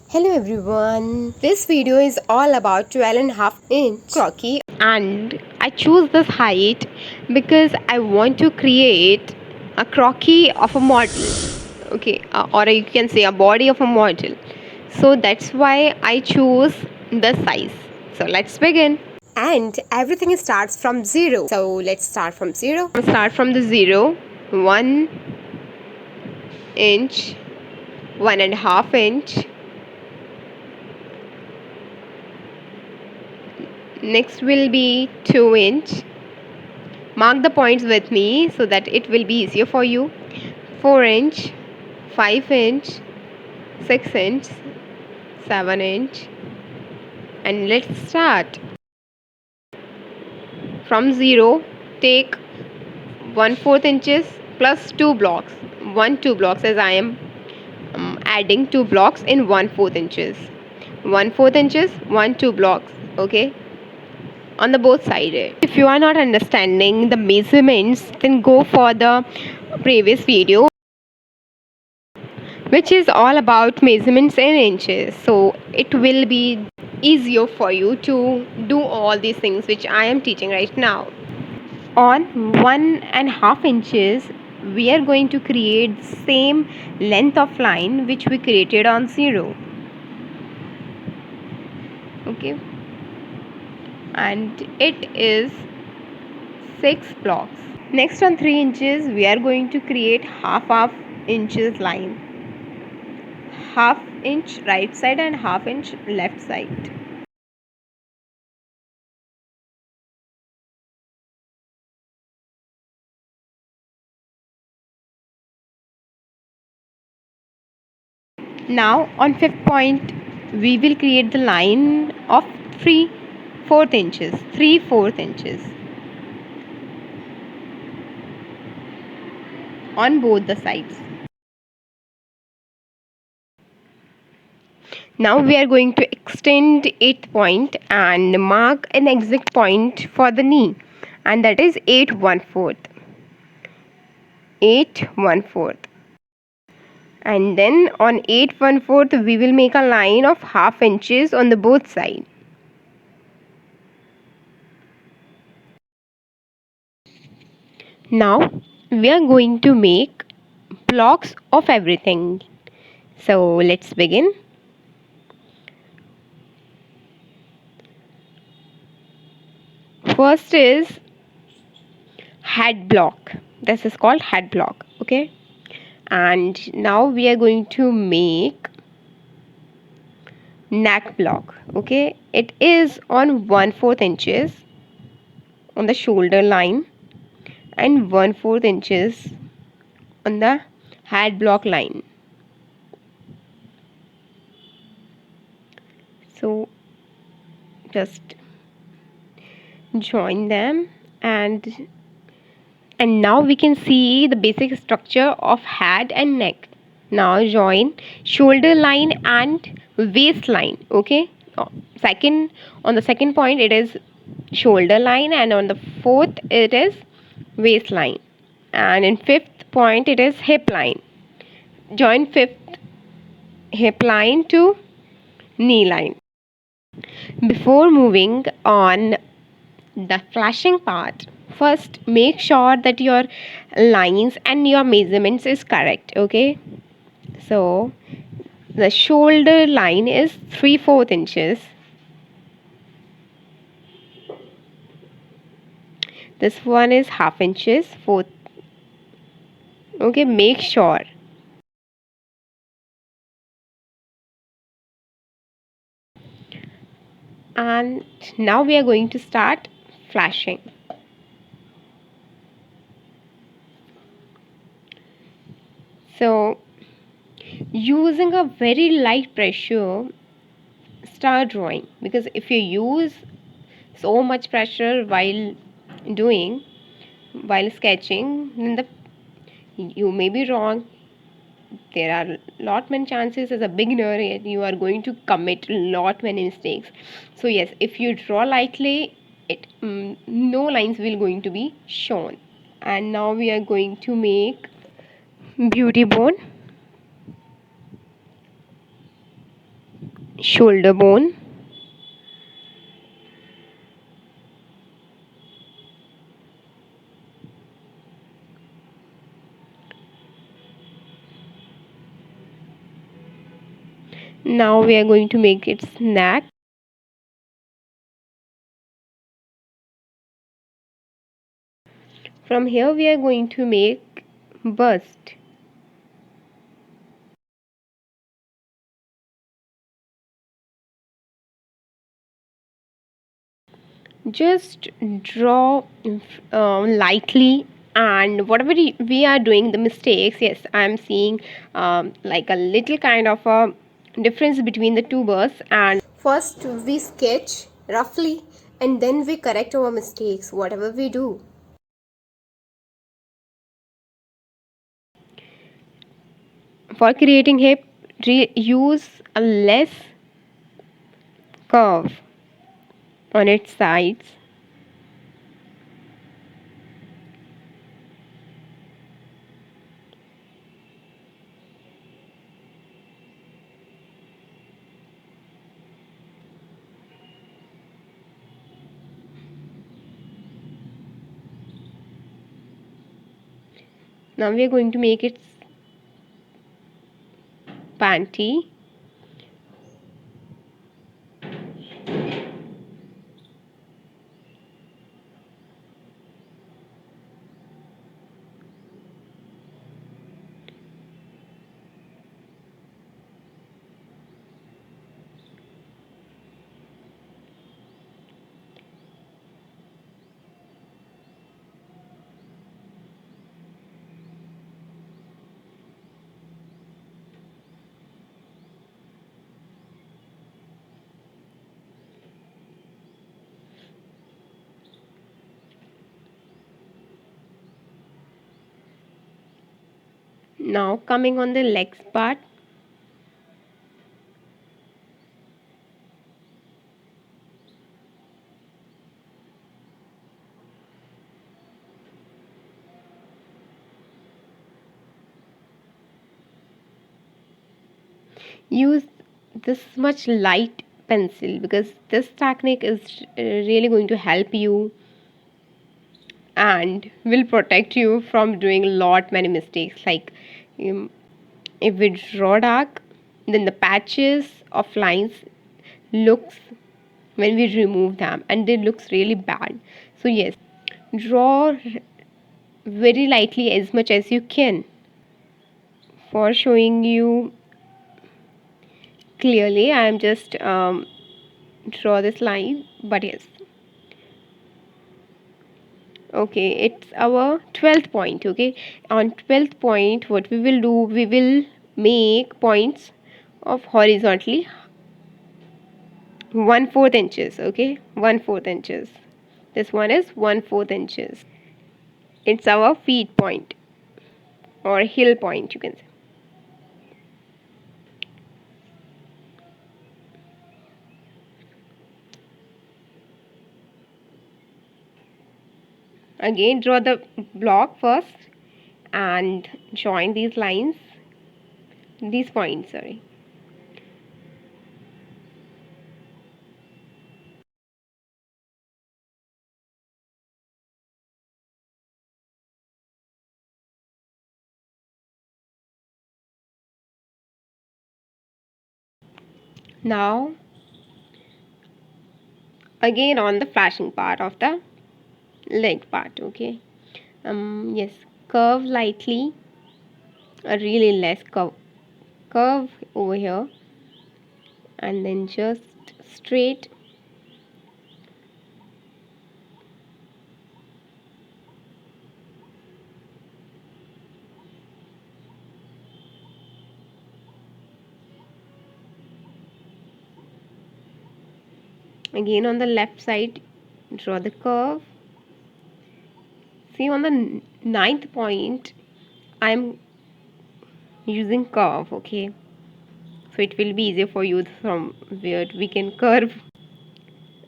Hello everyone, this video is all about 12.5-inch croquis and I choose this height because I want to create a croquis of a model, okay, or you can say a body of a model. So that's why I choose the size. So let's begin. And everything starts from 0. So let's start from 0. Start from the 0, 1 inch, 1.5 inch. Next will be 2 inch. Mark the points with me so that it will be easier for you. 4 inch, 5 inch, 6 inch, 7 inch. And let's start. From 0, take 1/4 inches plus 2 blocks. 2 blocks as I am adding 2 blocks in 1/4 inches. 1/4 inches, 2 blocks. Okay, on the both sides. If you are not understanding the measurements, then go for the previous video which is all about measurements in inches, so it will be easier for you to do all these things which I am teaching right now. On 1.5 inches we are going to create same length of line which we created on 0. Okay, and it is 6 blocks. Next, on 3 inches we are going to create half inches line, half inch right side and half inch left side. Now on fifth point we will create the line of 3/4 inches, 3/4 inches on both the sides. Now we are going to extend 8th point and mark an exact point for the knee, and that is 8/1/4. 8/1/4. And then on 8/1/4 we will make a line of half inches on the both sides. Now we are going to make blocks of everything. So let's begin. First is head block. This is called head block. Okay, and now we are going to make neck block. Okay, it is on 1/4 inches on the shoulder line and 1/4 inches on the head block line. So just join them, and now we can see the basic structure of head and neck. Now join shoulder line and waistline. Okay, second, on the second point it is shoulder line, and on the fourth it is waistline, and in fifth point it is hip line. Join fifth hip line to knee line. Before moving on the flashing part, first make sure that your lines and your measurements is correct. Okay, so the shoulder line is 3/4 inches. This one is half inches, fourth. Okay, make sure. And now we are going to start flashing. So using a very light pressure, start drawing, because if you use so much pressure while sketching, then you may be wrong. There are lot many chances as a beginner you are going to commit lot many mistakes. So yes, if you draw lightly, no lines will going to be shown. And now we are going to make beauty bone. shoulder bone. Now we are going to make its neck. From here we are going to make bust. Just draw lightly, and whatever we are doing the mistakes, yes, I'm seeing like a little kind of a difference between the two bursts. And first we sketch roughly and then we correct our mistakes whatever we do. For creating hip, use a less curve on its sides. Now we are going to make its panty. Now coming on the legs part, use this much light pencil because this technique is really going to help you and will protect you from doing a lot many mistakes. Like um, if we draw dark, then the patches of lines looks when we remove them and it looks really bad. So yes, draw very lightly as much as you can. For showing you clearly, I am just draw this line, but yes, okay, it's our 12th point. Okay, on 12th point what we will do, we will make points of horizontally 1/4 inches. Okay, 1/4 inches, this one is 1/4 inches. It's our feet point or heel point, you can say. Again, draw the block first and join these lines, these points, sorry. Now again on the flashing part of the leg part. Okay, yes, curve lightly, a really less curve over here, and then just straight. Again on the left side, draw the curve. See, on the ninth point I'm using curve. Okay, so it will be easier for you from where we can curve.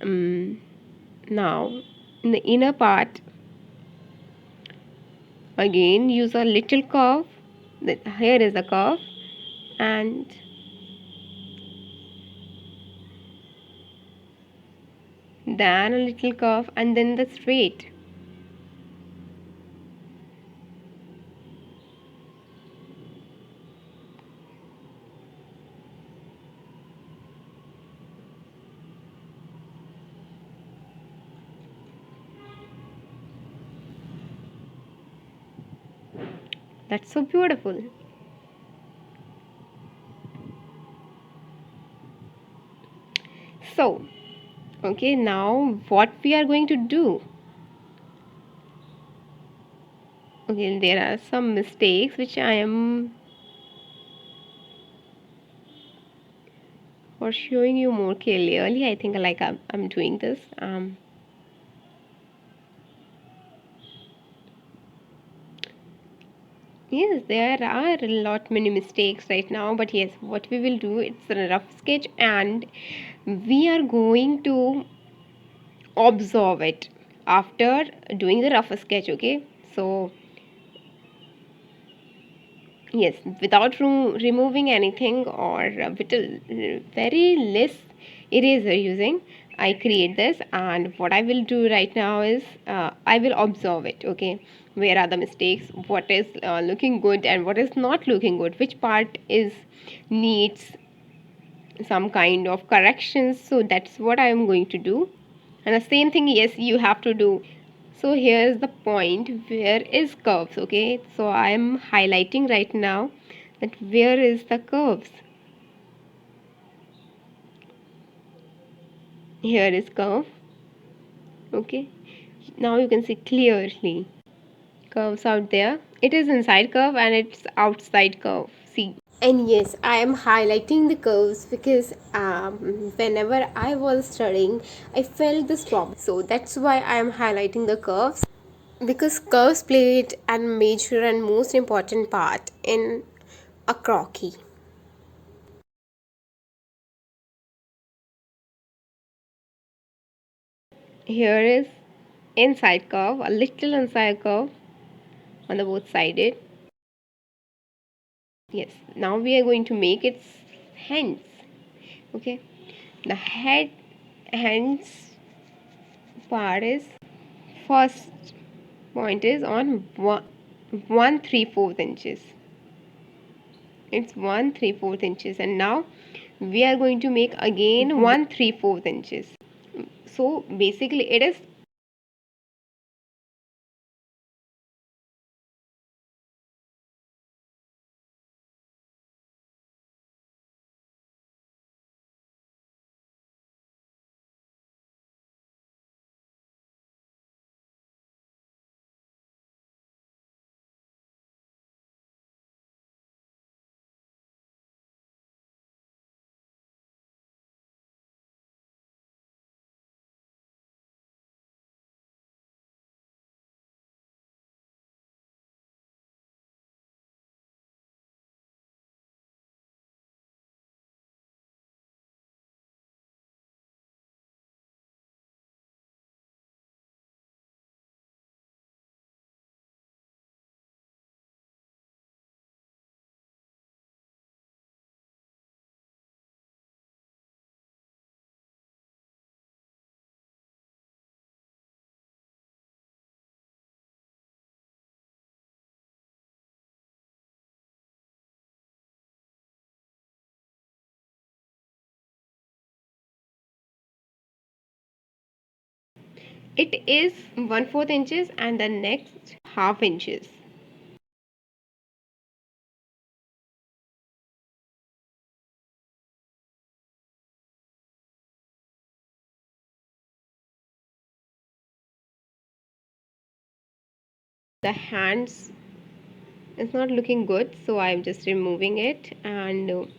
Now in the inner part, again use a little curve. Here is a curve, and then a little curve, and then the straight. That's so beautiful. So, okay, now what we are going to do? Okay, there are some mistakes which I am for showing you more clearly. I think like I'm doing this. Yes, there are a lot many mistakes right now, but yes, what we will do, it's a rough sketch, and we are going to observe it after doing the rough sketch. Okay, so yes, without removing anything or with a very less eraser using, I create this, and what I will do right now is I will observe it. Okay, where are the mistakes, what is looking good and what is not looking good, which part is needs some kind of corrections. So that's what I am going to do, and the same thing, yes, you have to do. So here's the point, where is curves? Okay, so I am highlighting right now that where is the curves. Here is curve. Okay, now you can see clearly curves out there. It is inside curve and it's outside curve, see. And yes, I am highlighting the curves because whenever I was studying, I felt this problem. So that's why I am highlighting the curves, because curves played a major and most important part in a croquis. Here is inside curve, a little inside curve on the both sided. Yes, now we are going to make its hands. Okay, the hands part is, first point is on 1 3/4 inches. It's 1 3/4 inches, and now we are going to make again 1 3/4 inches. So basically it is 1/4 inches, and the next half inches. The hands is not looking good, so I'm just removing it and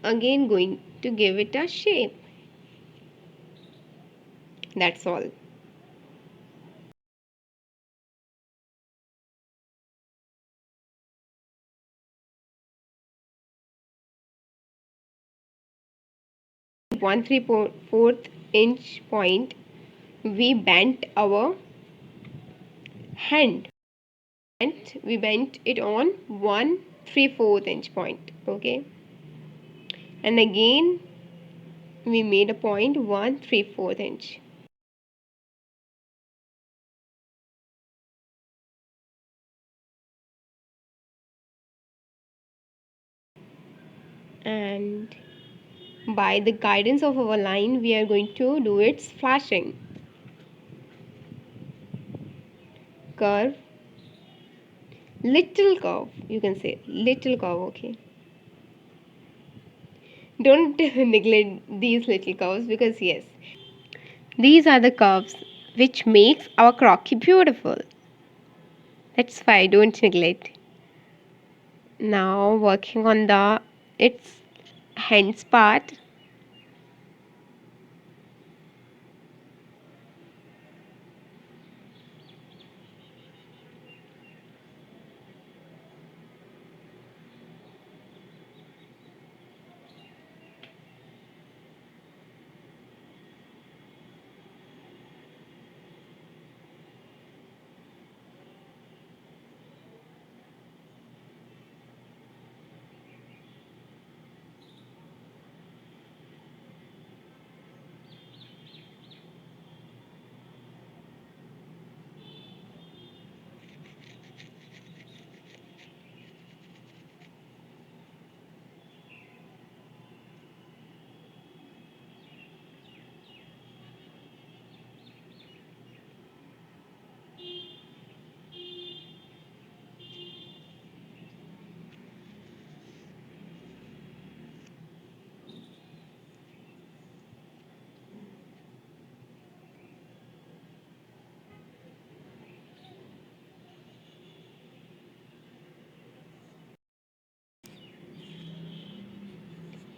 again going to give it a shape. That's all. One three fourth inch point, we bent our hand, and we bent it on 1 3/4 inch point. Okay, and again we made a point 1 3/4 inch. and by the guidance of our line we are going to do its flashing. Curve, little curve, you can say little curve. Okay, don't neglect these little curves, because yes, these are the curves which makes our croquis beautiful. That's why don't neglect. Now working on the its hands part.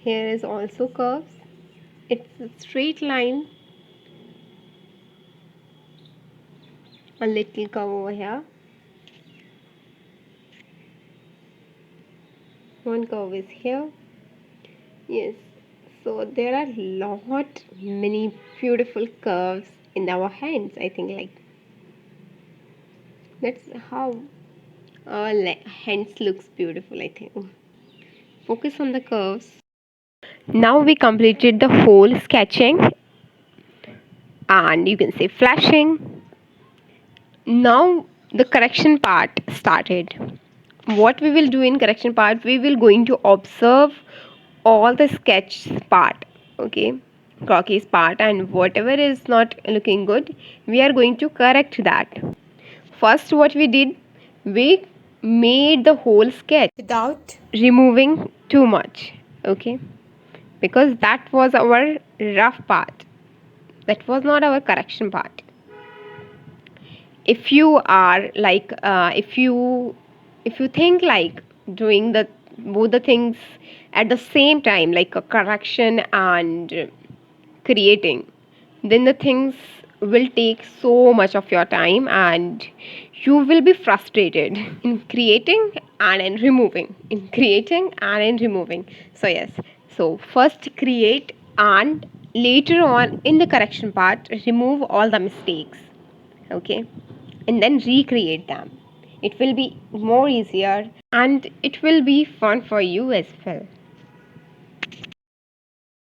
Here is also curves. It's a straight line, a little curve over here. One curve is here. Yes. So there are lot many beautiful curves in our hands. I think like that's how our hands looks beautiful. I think. Focus on the curves. Now we completed the whole sketching, and you can say flashing. Now the correction part started. What we will do in correction part, we will going to observe all the sketch part, okay, croquis part, and whatever is not looking good, we are going to correct that. First what we did, we made the whole sketch without removing too much, okay, because that was our rough part, that was not our correction part. If you are like if you think like doing the both the things at the same time, like a correction and creating, then the things will take so much of your time and you will be frustrated in creating and in removing, in creating and in removing. So yes, so first create and later on in the correction part remove all the mistakes, okay, and then recreate them. It will be more easier and it will be fun for you as well.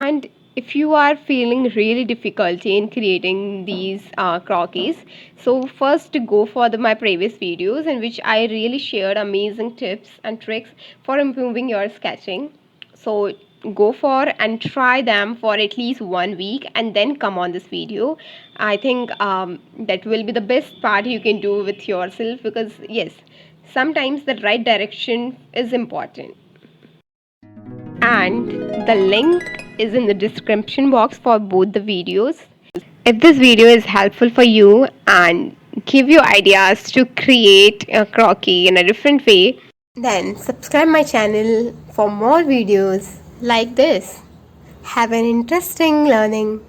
And if you are feeling really difficulty in creating these croquis, so first go for my previous videos in which I really shared amazing tips and tricks for improving your sketching. So go for and try them for at least 1 week and then come on this video. I think that will be the best part you can do with yourself, because yes, sometimes the right direction is important, and the link is in the description box for both the videos. If this video is helpful for you and give you ideas to create a croquis in a different way, then subscribe my channel for more videos like this. Have an interesting learning.